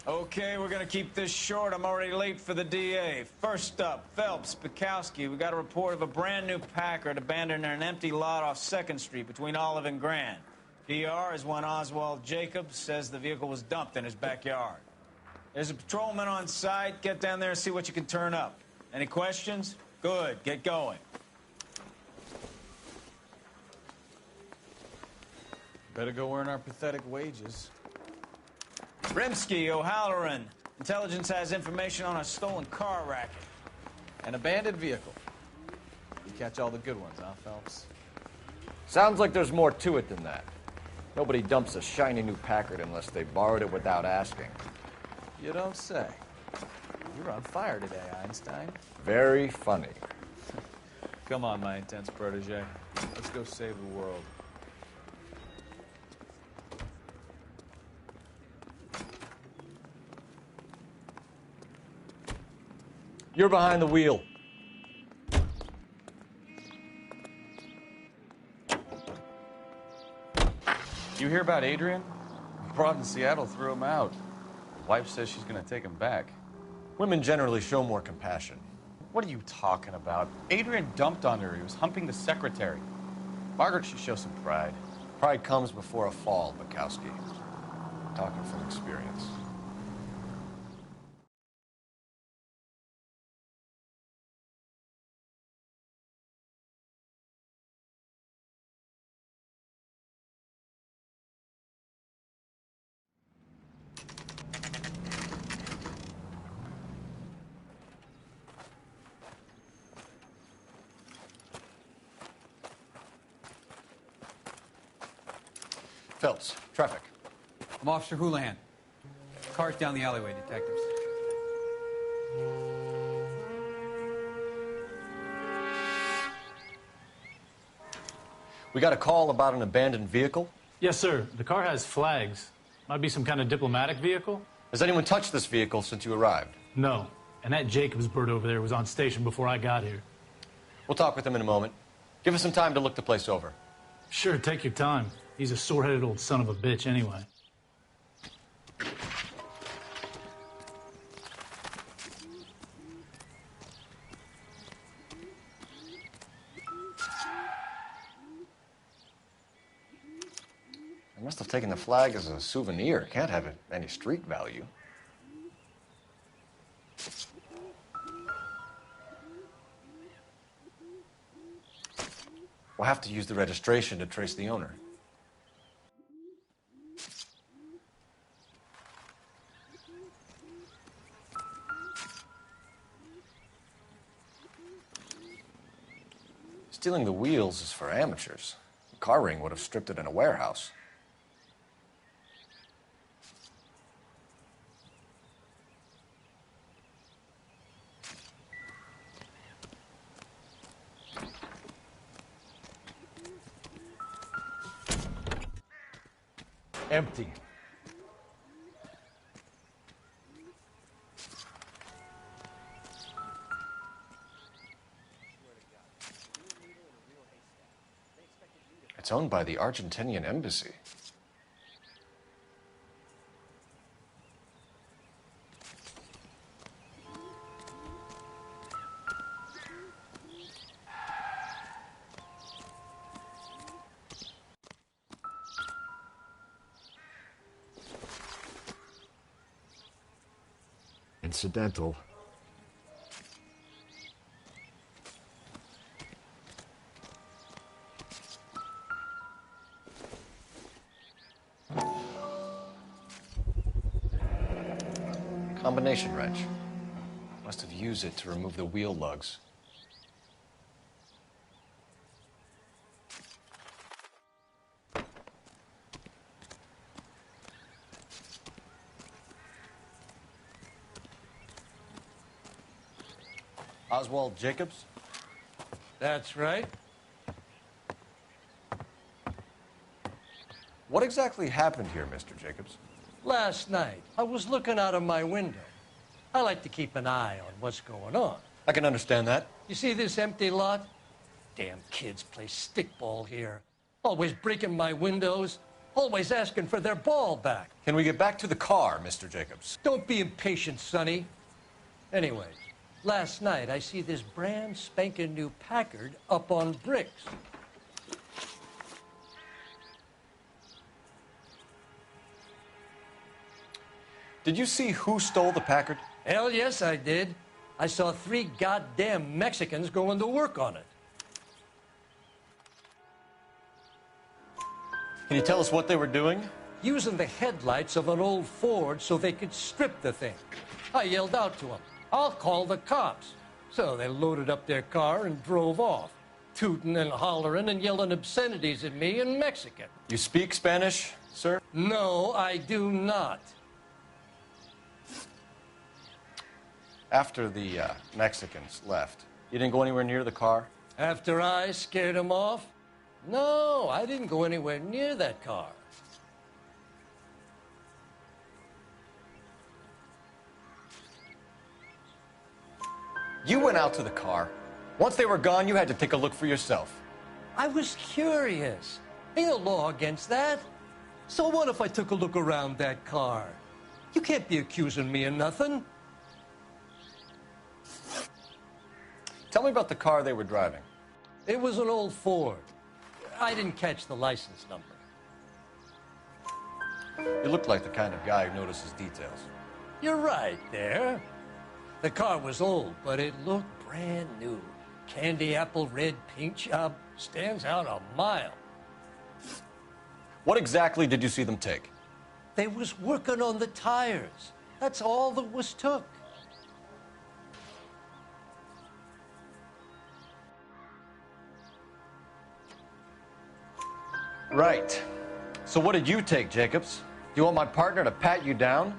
Okay, we're gonna keep this short. I'm already late for the DA. First up, Phelps, Bukowski. We got a report of a brand new Packard abandoned in an empty lot off 2nd Street between Olive and Grand. PR is one Oswald Jacobs says the vehicle was dumped in his backyard. There's a patrolman on site. Get down there and see what you can turn up. Any questions? Good, get going. Better go earn our pathetic wages. Rimsky, O'Halloran. Intelligence has information on a stolen car racket. An abandoned vehicle. You catch all the good ones, huh, Phelps? Sounds like there's more to it than that. Nobody dumps a shiny new Packard unless they borrowed it without asking. You don't say. You're on fire today, Einstein. Very funny. Come on, my intense protege. Let's go save the world. You're behind the wheel. You hear about Adrian? Broad in Seattle threw him out. Wife says she's gonna take him back. Women generally show more compassion. What are you talking about? Adrian dumped on her. He was humping the secretary. Margaret should show some pride. Pride comes before a fall, Bukowski. Talking from experience. Phelps, traffic. I'm Officer Houlihan. Car's down the alleyway, detectives. We got a call about an abandoned vehicle. Yes, sir. The car has flags. Might be some kind of diplomatic vehicle. Has anyone touched this vehicle since you arrived? No. And that Jacobs bird over there was on station before I got here. We'll talk with him in a moment. Give us some time to look the place over. Sure, take your time. He's a sore-headed old son of a bitch anyway. I must have taken the flag as a souvenir. Can't have any street value. We'll have to use the registration to trace the owner. Stealing the wheels is for amateurs. The car ring would have stripped it in a warehouse. Empty. It's owned by the Argentinian embassy. Incidental. Combination wrench. Must have used it to remove the wheel lugs. Oswald Jacobs? That's right. What exactly happened here, Mr. Jacobs? Last night, I was looking out of my window. I like to keep an eye on what's going on. I can understand that. You see this empty lot? Damn kids play stickball here. Always breaking my windows. Always asking for their ball back. Can we get back to the car, Mr. Jacobs? Don't be impatient, Sonny. Anyways, last night I see this brand spanking new Packard up on bricks. Did you see who stole the Packard? Hell yes, I did. I saw 3 goddamn Mexicans going to work on it. Can you tell us what they were doing? Using the headlights of an old Ford so they could strip the thing. I yelled out to them, "I'll call the cops." So they loaded up their car and drove off, tooting and hollering and yelling obscenities at me in Mexican. You speak Spanish, sir? No, I do not. After the Mexicans left, you didn't go anywhere near the car? After I scared them off? No, I didn't go anywhere near that car. You went out to the car. Once they were gone, you had to take a look for yourself. I was curious. Ain't no law against that. So what if I took a look around that car? You can't be accusing me of nothing. Tell me about the car they were driving. It was an old Ford. I didn't catch the license number. You look like the kind of guy who notices details. You're right there. The car was old, but it looked brand new. Candy apple red paint job stands out a mile. What exactly did you see them take? They was working on the tires. That's all that was took. Right. So what did you take, Jacobs? Do you want my partner to pat you down?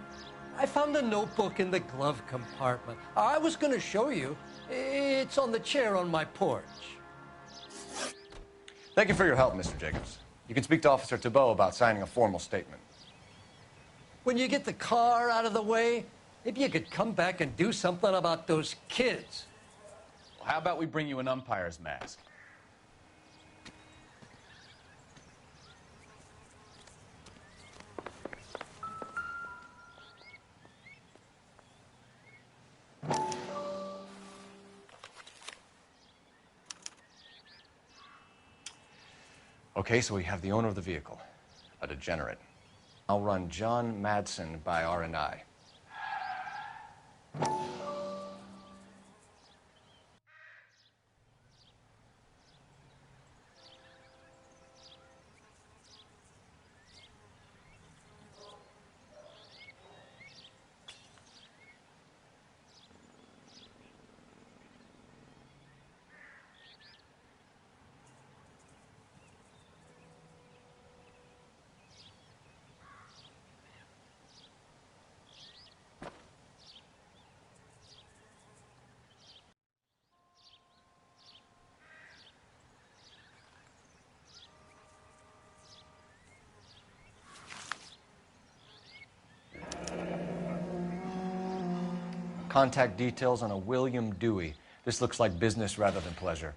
I found a notebook in the glove compartment. I was going to show you. It's on the chair on my porch. Thank you for your help, Mr. Jacobs. You can speak to Officer Thibault about signing a formal statement. When you get the car out of the way, maybe you could come back and do something about those kids. Well, how about we bring you an umpire's mask? Okay, so we have the owner of the vehicle, a degenerate. I'll run John Madsen by R&I. Contact details on a William Dewey. This looks like business rather than pleasure.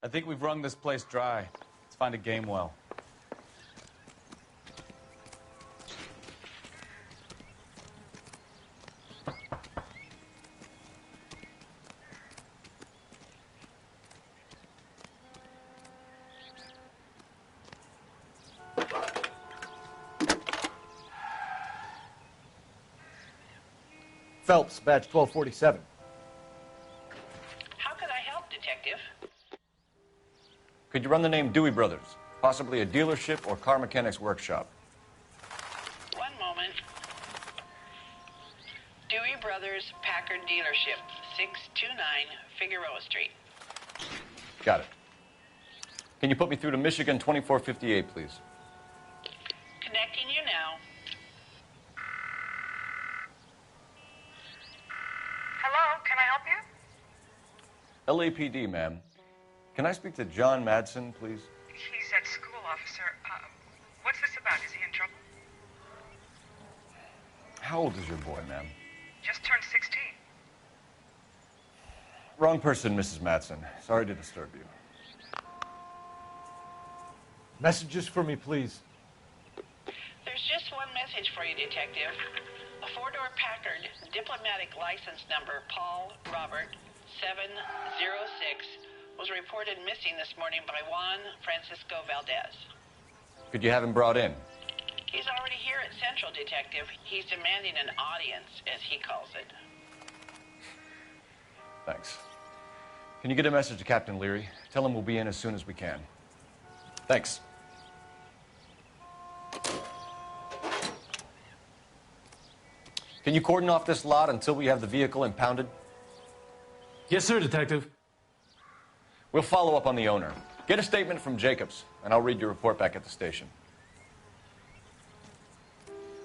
I think we've wrung this place dry. Let's find a game well. Phelps, badge 1247. How can I help, Detective? Could you run the name Dewey Brothers? Possibly a dealership or car mechanics workshop. One moment. Dewey Brothers Packard Dealership, 629 Figueroa Street. Got it. Can you put me through to Michigan 2458, please? Connecting you now. Hello, can I help you? LAPD, ma'am. Can I speak to John Madsen, please? He's at school, officer. What's this about? Is he in trouble? How old is your boy, ma'am? Just turned 16. Wrong person, Mrs. Madsen. Sorry to disturb you. Messages for me, please. There's just one message for you, Detective. A four-door Packard, diplomatic license number Paul Robert 706, was reported missing this morning by Juan Francisco Valdez. Could you have him brought in? He's already here at Central, Detective. He's demanding an audience, as he calls it. Thanks. Can you get a message to Captain Leary? Tell him we'll be in as soon as we can. Thanks. Can you cordon off this lot until we have the vehicle impounded? Yes, sir, Detective. We'll follow up on the owner. Get a statement from Jacobs, and I'll read your report back at the station.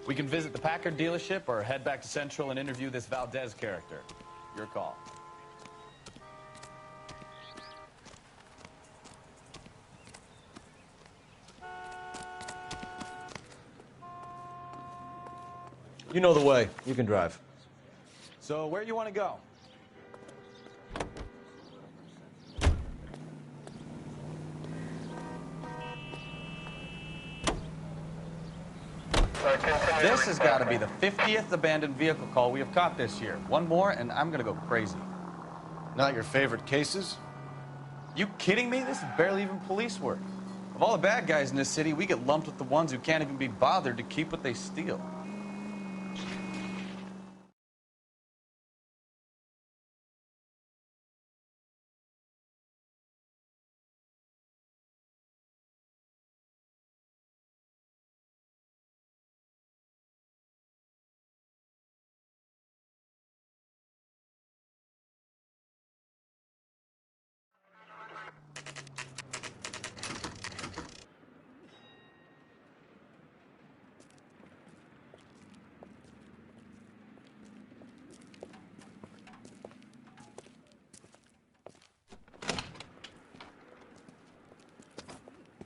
We can visit the Packard dealership or head back to Central and interview this Valdez character. Your call. You know the way. You can drive. So where do you want to go? This has got to be the 50th abandoned vehicle call we have caught this year. One more, and I'm going to go crazy. Not your favorite cases? You kidding me? This is barely even police work. Of all the bad guys in this city, we get lumped with the ones who can't even be bothered to keep what they steal.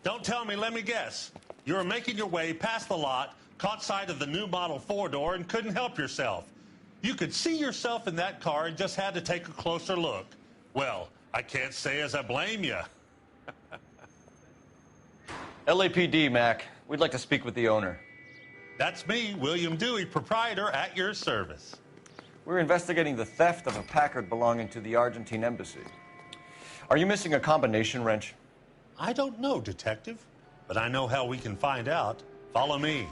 Don't tell me, let me guess. You were making your way past the lot, caught sight of the new model four-door, and couldn't help yourself. You could see yourself in that car and just had to take a closer look. Well, I can't say as I blame you. LAPD, Mac. We'd like to speak with the owner. That's me, William Dewey, proprietor, at your service. We're investigating the theft of a Packard belonging to the Argentine embassy. Are you missing a combination wrench? I don't know, Detective, but I know how we can find out. Follow me.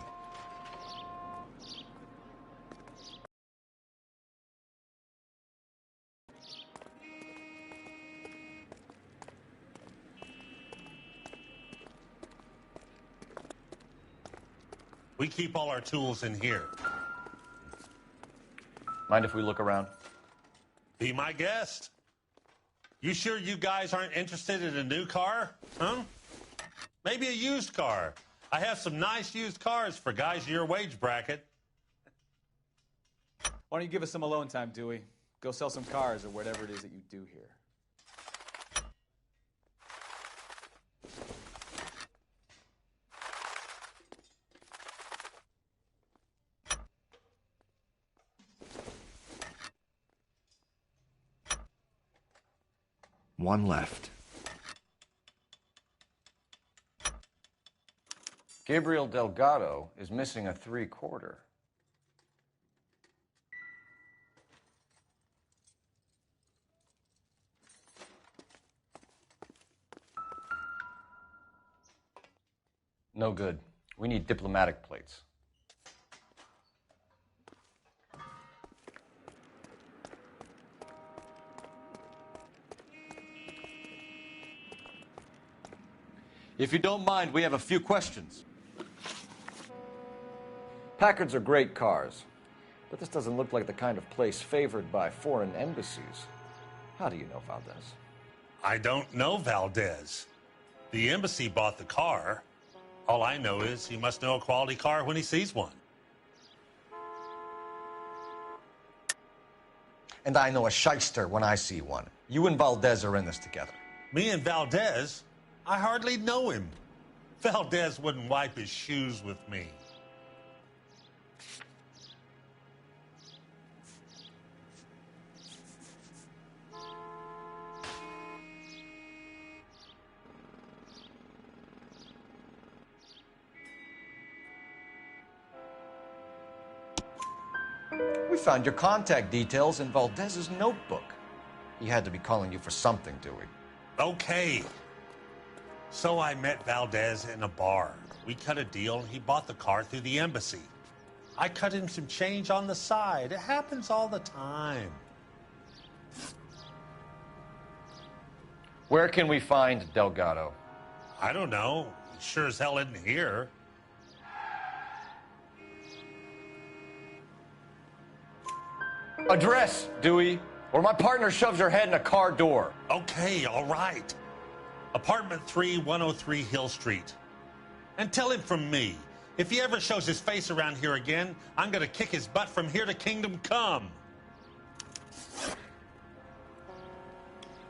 We keep all our tools in here. Mind if we look around? Be my guest. You sure you guys aren't interested in a new car? Huh? Maybe a used car. I have some nice used cars for guys in your wage bracket. Why don't you give us some alone time, Dewey? Go sell some cars or whatever it is that you do here. One left. Gabriel Delgado is missing a 3/4. No good. We need diplomatic plates. If you don't mind, we have a few questions. Packards are great cars, but this doesn't look like the kind of place favored by foreign embassies. How do you know Valdez? I don't know Valdez. The embassy bought the car. All I know is he must know a quality car when he sees one. And I know a shyster when I see one. You and Valdez are in this together. Me and Valdez? I hardly know him. Valdez wouldn't wipe his shoes with me. We found your contact details in Valdez's notebook. He had to be calling you for something, Dewey. Okay. So I met Valdez in a bar. We cut a deal, and he bought the car through the embassy. I cut him some change on the side. It happens all the time. Where can we find Delgado? I don't know. He sure as hell isn't here. Address, Dewey, or my partner shoves your head in a car door. Okay, all right. Apartment 3, 103 Hill Street. And tell him from me, if he ever shows his face around here again, I'm gonna kick his butt from here to Kingdom Come.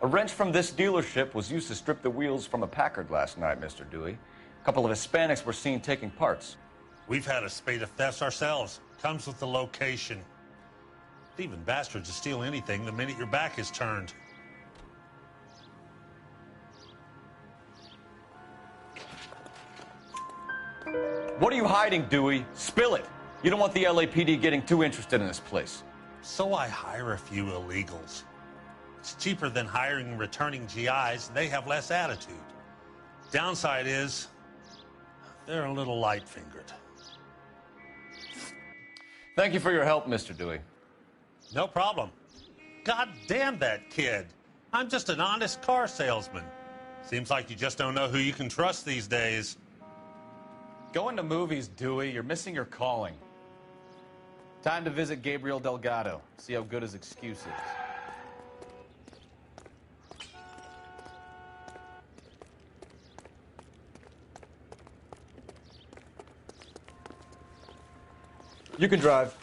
A wrench from this dealership was used to strip the wheels from a Packard last night, Mr. Dewey. A couple of Hispanics were seen taking parts. We've had a spate of thefts ourselves. Comes with the location. Thieving bastards to steal anything the minute your back is turned. What are you hiding, Dewey? Spill it. You don't want the LAPD getting too interested in this place. So I hire a few illegals. It's cheaper than hiring returning GIs, and they have less attitude. Downside is, they're a little light-fingered. Thank you for your help, Mr. Dewey. No problem. God damn that kid. I'm just an honest car salesman. Seems like you just don't know who you can trust these days. Going to movies, Dewey. You're missing your calling. Time to visit Gabriel Delgado. See how good his excuse is. You can drive.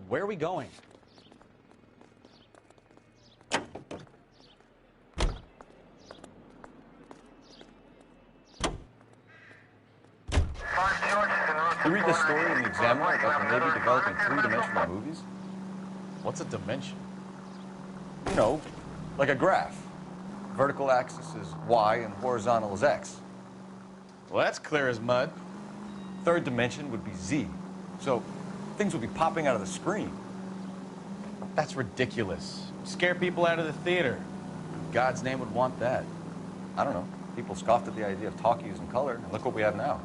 Where are we going? You read the story in the Examiner about the Navy developing three-dimensional movies? What's a dimension? You know, like a graph. Vertical axis is Y and horizontal is X. Well, that's clear as mud. Third dimension would be Z. So things would be popping out of the screen. That's ridiculous. Scare people out of the theater. In God's name would want that. I don't know. People scoffed at the idea of talkies in color, and look what we have now.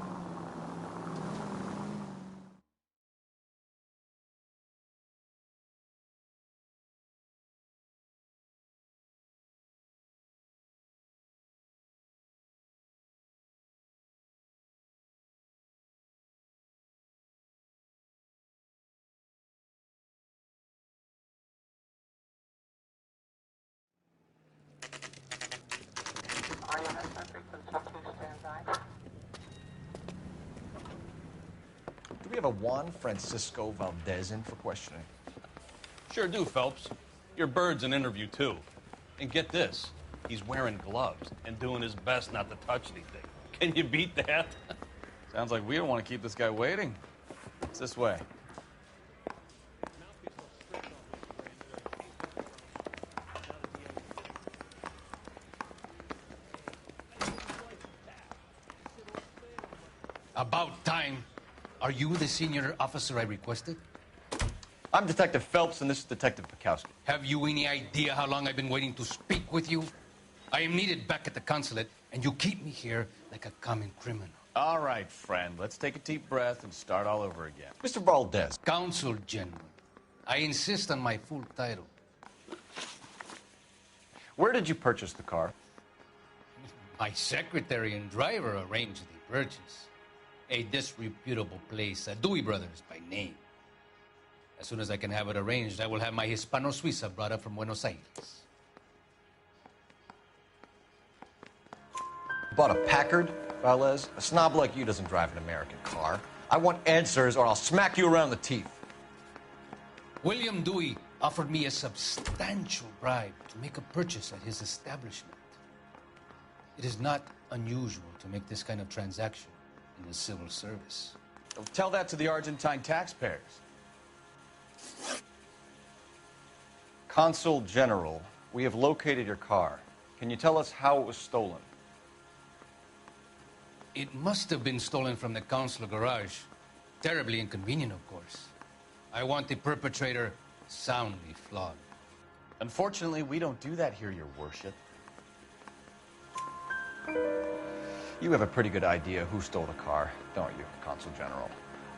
Do we have a Juan Francisco Valdez in for questioning? Sure do, Phelps. Your bird's an interview, too. And get this, he's wearing gloves and doing his best not to touch anything. Can you beat that? Sounds like we don't want to keep this guy waiting. It's this way. About time. Are you the senior officer I requested? I'm Detective Phelps, and this is Detective Bukowski. Have you any idea how long I've been waiting to speak with you? I am needed back at the consulate, and you keep me here like a common criminal. All right, friend. Let's take a deep breath and start all over again. Mr. Valdez. Consul General. I insist on my full title. Where did you purchase the car? My secretary and driver arranged the purchase. A disreputable place, Dewey Brothers by name. As soon as I can have it arranged, I will have my Hispano Suiza brought up from Buenos Aires. Bought a Packard, Valdez? A snob like you doesn't drive an American car. I want answers or I'll smack you around the teeth. William Dewey offered me a substantial bribe to make a purchase at his establishment. It is not unusual to make this kind of transaction in the civil service. Well, tell that to the Argentine taxpayers. Consul General, we have located your car. Can you tell us how it was stolen? It must have been stolen from the consular garage. Terribly inconvenient, of course. I want the perpetrator soundly flogged. Unfortunately, we don't do that here, Your Worship. You have a pretty good idea who stole the car, don't you, Consul General?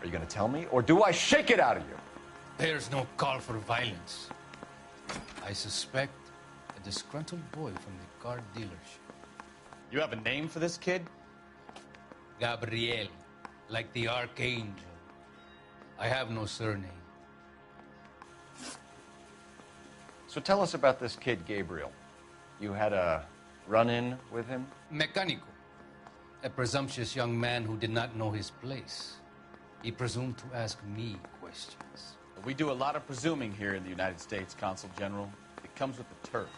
Are you going to tell me, or do I shake it out of you? There's no call for violence. I suspect a disgruntled boy from the car dealership. You have a name for this kid? Gabriel, like the archangel. I have no surname. So tell us about this kid, Gabriel. You had a run-in with him? Mecánico. A presumptuous young man who did not know his place. He presumed to ask me questions. We do a lot of presuming here in the United States, Consul General. It comes with the turf.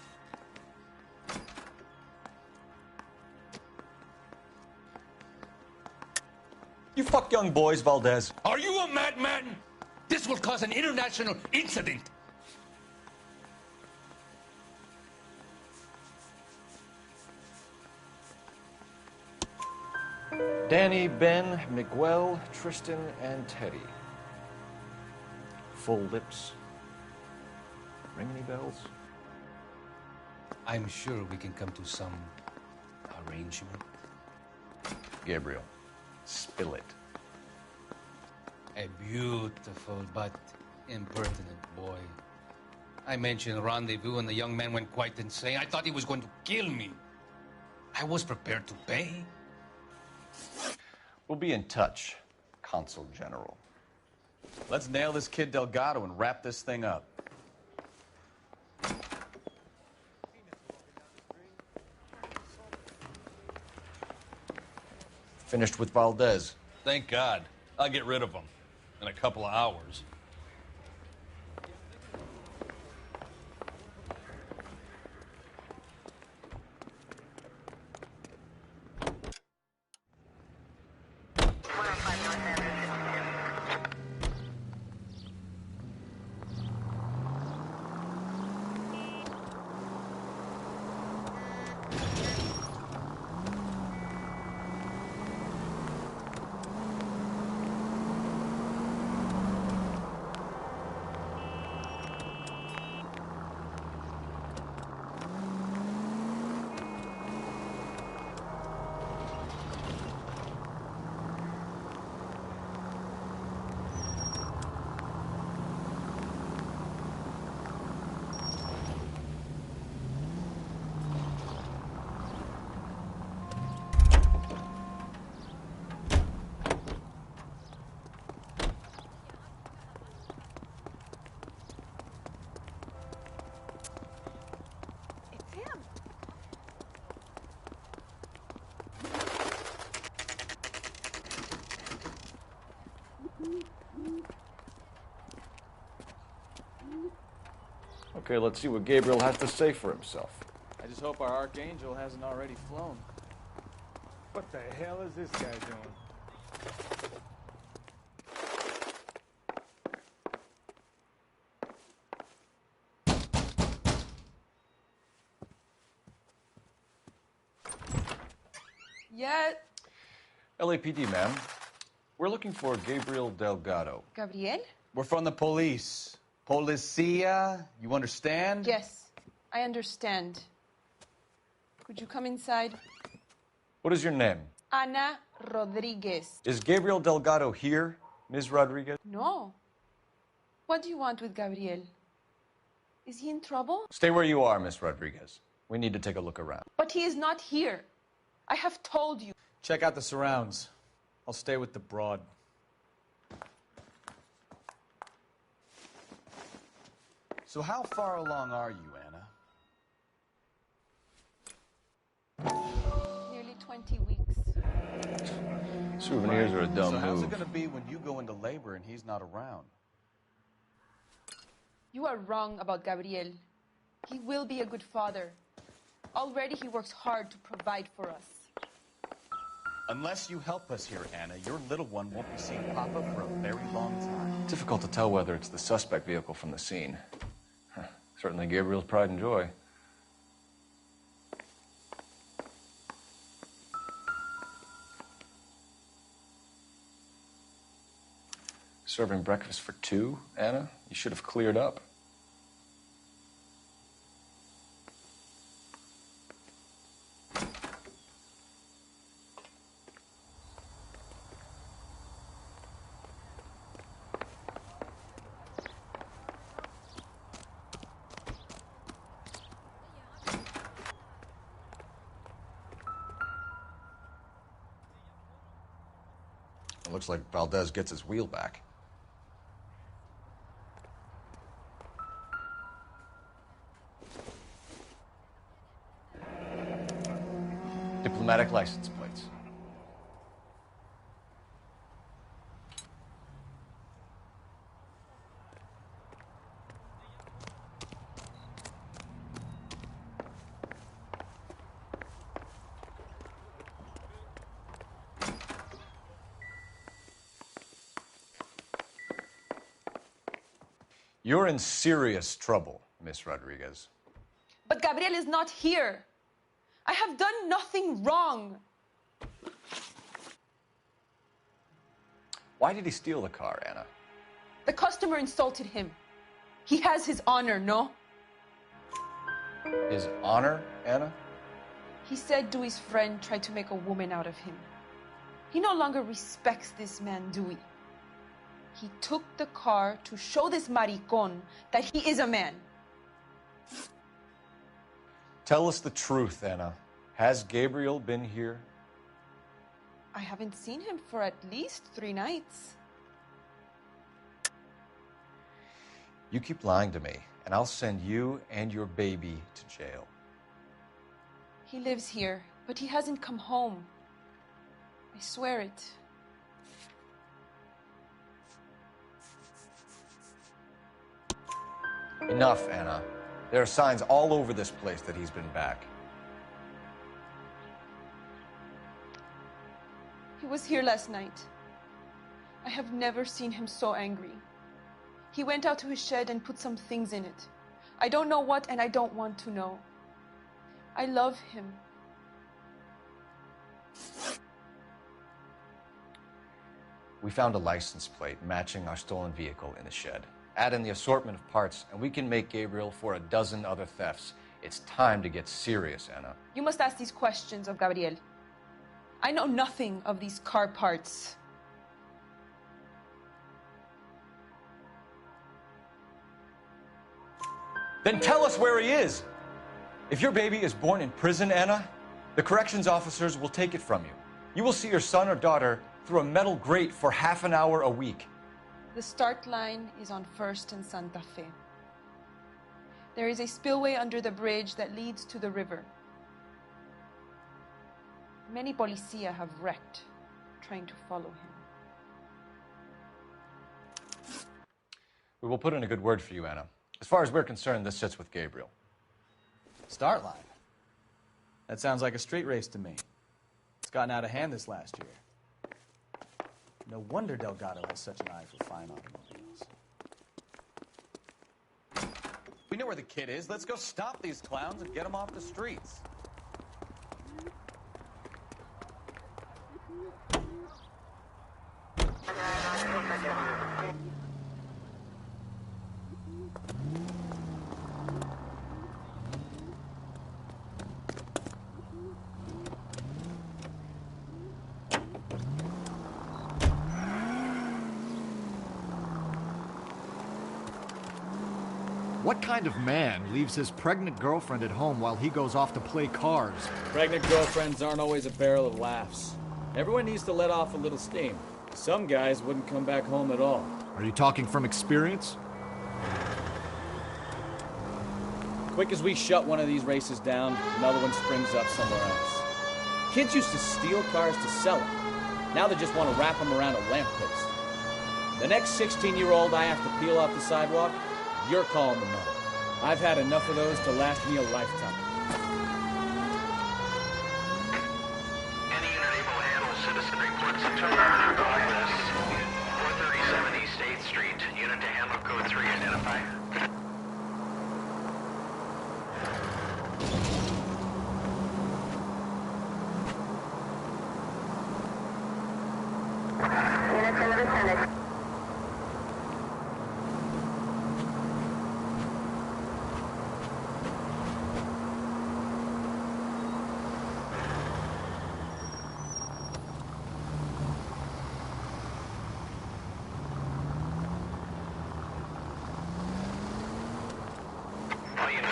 You fuck young boys, Valdez. Are you a madman? This will cause an international incident. Danny, Ben, Miguel, Tristan, and Teddy. Full lips. Ring any bells? I'm sure we can come to some arrangement. Gabriel, spill it. A beautiful but impertinent boy. I mentioned rendezvous and the young man went quite insane. I thought he was going to kill me. I was prepared to pay. We'll be in touch, Consul General. Let's nail this kid Delgado and wrap this thing up. Finished with Valdez. Thank God. I'll get rid of him in a couple of hours. Okay, let's see what Gabriel has to say for himself. I just hope our archangel hasn't already flown. What the hell is this guy doing? Yeah. LAPD, ma'am. We're looking for Gabriel Delgado. Gabriel? We're from the police. Policia, you understand? Yes, I understand. Could you come inside? What is your name? Ana Rodriguez. Is Gabriel Delgado here, Ms. Rodriguez? No. What do you want with Gabriel? Is he in trouble? Stay where you are, Miss Rodriguez. We need to take a look around. But he is not here. I have told you. Check out the surrounds. I'll stay with the broad. So how far along are you, Anna? Nearly 20 weeks. Souvenirs are a dumb So how's move. it going to be when you go into labor and he's not around? You are wrong about Gabriel. He will be a good father. Already he works hard to provide for us. Unless you help us here, Anna, your little one won't be seeing Papa for a very long time. Difficult to tell whether it's the suspect vehicle from the scene. Certainly Gabriel's pride and joy. Serving breakfast for two, Anna? You should have cleared up. It looks like Valdez gets his wheel back. Diplomatic license plates. You're in serious trouble, Miss Rodriguez. But Gabriel is not here. I have done nothing wrong. Why did he steal the car, Anna? The customer insulted him. He has his honor, no? His honor, Anna? He said Dewey's friend tried to make a woman out of him. He no longer respects this man, Dewey. He took the car to show this maricón that he is a man. Tell us the truth, Anna. Has Gabriel been here? I haven't seen him for at least 3 nights. You keep lying to me, and I'll send you and your baby to jail. He lives here, but he hasn't come home. I swear it. Enough, Anna. There are signs all over this place that he's been back. He was here last night. I have never seen him so angry. He went out to his shed and put some things in it. I don't know what, and I don't want to know. I love him. We found a license plate matching our stolen vehicle in the shed. Add in the assortment of parts, and we can make Gabriel for a dozen other thefts. It's time to get serious, Anna. You must ask these questions of Gabriel. I know nothing of these car parts. Then tell us where he is. If your baby is born in prison, Anna, the corrections officers will take it from you. You will see your son or daughter through a metal grate for half an hour a week. The start line is on 1st and Santa Fe. There is a spillway under the bridge that leads to the river. Many policia have wrecked trying to follow him. We will put in a good word for you, Anna. As far as we're concerned, this sits with Gabriel. Start line. That sounds like a street race to me. It's gotten out of hand this last year. No wonder Delgado has such an eye for fine automobiles. We know where the kid is. Let's go stop these clowns and get them off the streets. What kind of man leaves his pregnant girlfriend at home while he goes off to play cars? Pregnant girlfriends aren't always a barrel of laughs. Everyone needs to let off a little steam. Some guys wouldn't come back home at all. Are you talking from experience? Quick as we shut one of these races down, another one springs up somewhere else. Kids used to steal cars to sell them. Now they just want to wrap them around a lamppost. The next 16-year-old I have to peel off the sidewalk, you're calling the mother. I've had enough of those to last me a lifetime. Any unit able to handle citizen reports of terminal in progress. 437 East 8th Street. Unit to handle code 3 identify. Unit 11 Senate.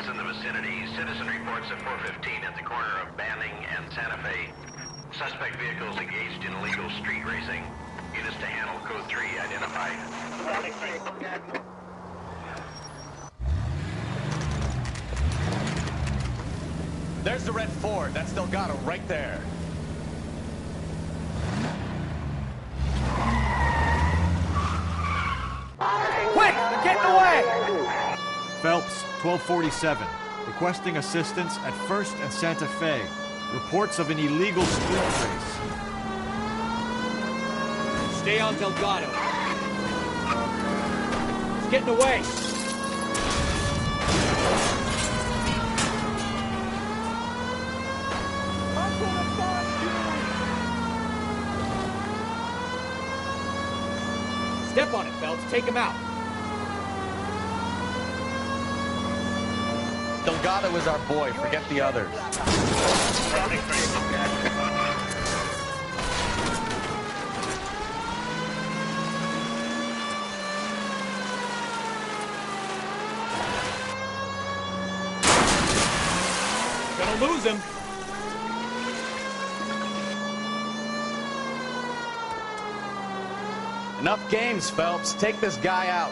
is in the vicinity. Citizen reports at 415 at the corner of Banning and Santa Fe. Suspect vehicles engaged in illegal street racing. Units to handle code 3 identified. There's the red Ford. That's Delgado right there. Quick! They're getting away! Phelps, 1247. Requesting assistance at 1st and Santa Fe. Reports of an illegal street race. Stay on Delgado. He's getting away. Step on it, Phelps. Take him out. Delgado is our boy. Forget the others. Gonna lose him. Enough games, Phelps. Take this guy out.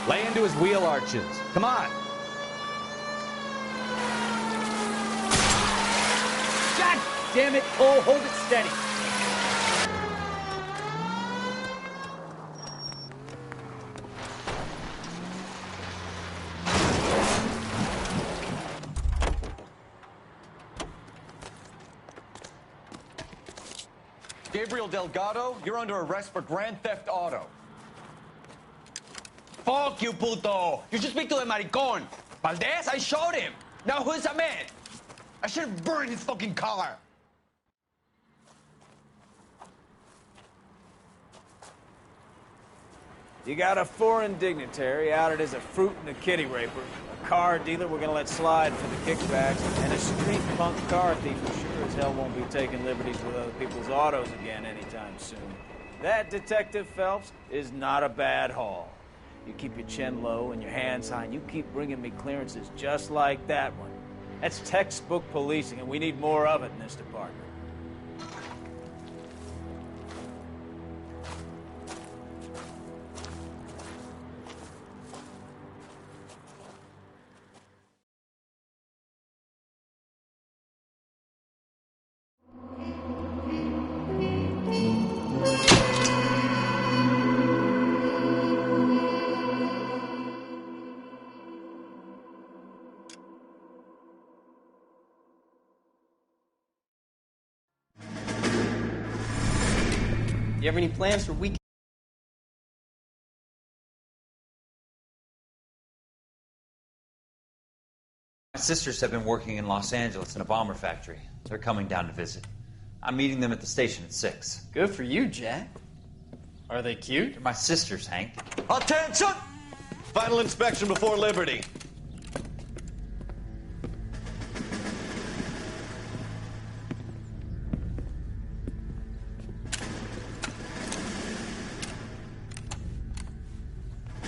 Lay into his wheel arches. Come on. God damn it, Cole. Hold it steady. Gabriel Delgado, you're under arrest for grand theft auto. Fuck you, puto! You just speak to the maricon. Valdez, I showed him. Now who's a man? I should have burned his fucking car. You got a foreign dignitary outed as a fruit and a kitty raper, a car dealer we're gonna let slide for the kickbacks, and a street punk car thief who sure as hell won't be taking liberties with other people's autos again anytime soon. That, Detective Phelps, is not a bad haul. You keep your chin low and your hands high, and you keep bringing me clearances just like that one. That's textbook policing, and we need more of it in this department. You have any plans for weekend? My sisters have been working in Los Angeles in a bomber factory. They're coming down to visit. I'm meeting them at the station at 6. Good for you, Jack. Are they cute? They're my sisters, Hank. Attention! Final inspection before liberty.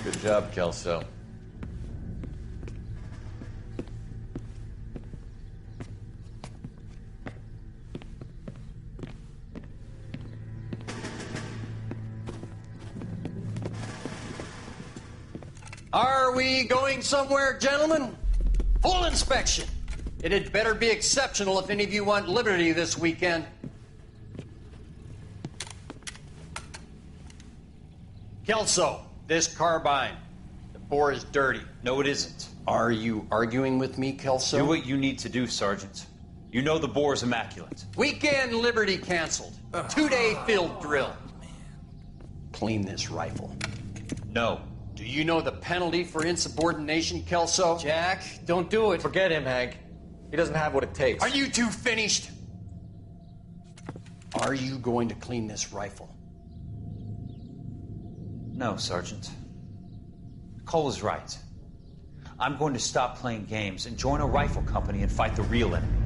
Good job, Kelso. Are we going somewhere, gentlemen? Full inspection. It had better be exceptional if any of you want liberty this weekend. Kelso, this carbine. The bore is dirty. No, it isn't. Are you arguing with me, Kelso? Do what you need to do, Sergeant. You know the bore is immaculate. Weekend liberty canceled. 2-day field drill. Clean this rifle. No. Do you know the penalty for insubordination, Kelso? Jack, don't do it. Forget him, Hank. He doesn't have what it takes. Are you two finished? Are you going to clean this rifle? No, Sergeant. Cole is right. I'm going to stop playing games and join a rifle company and fight the real enemy.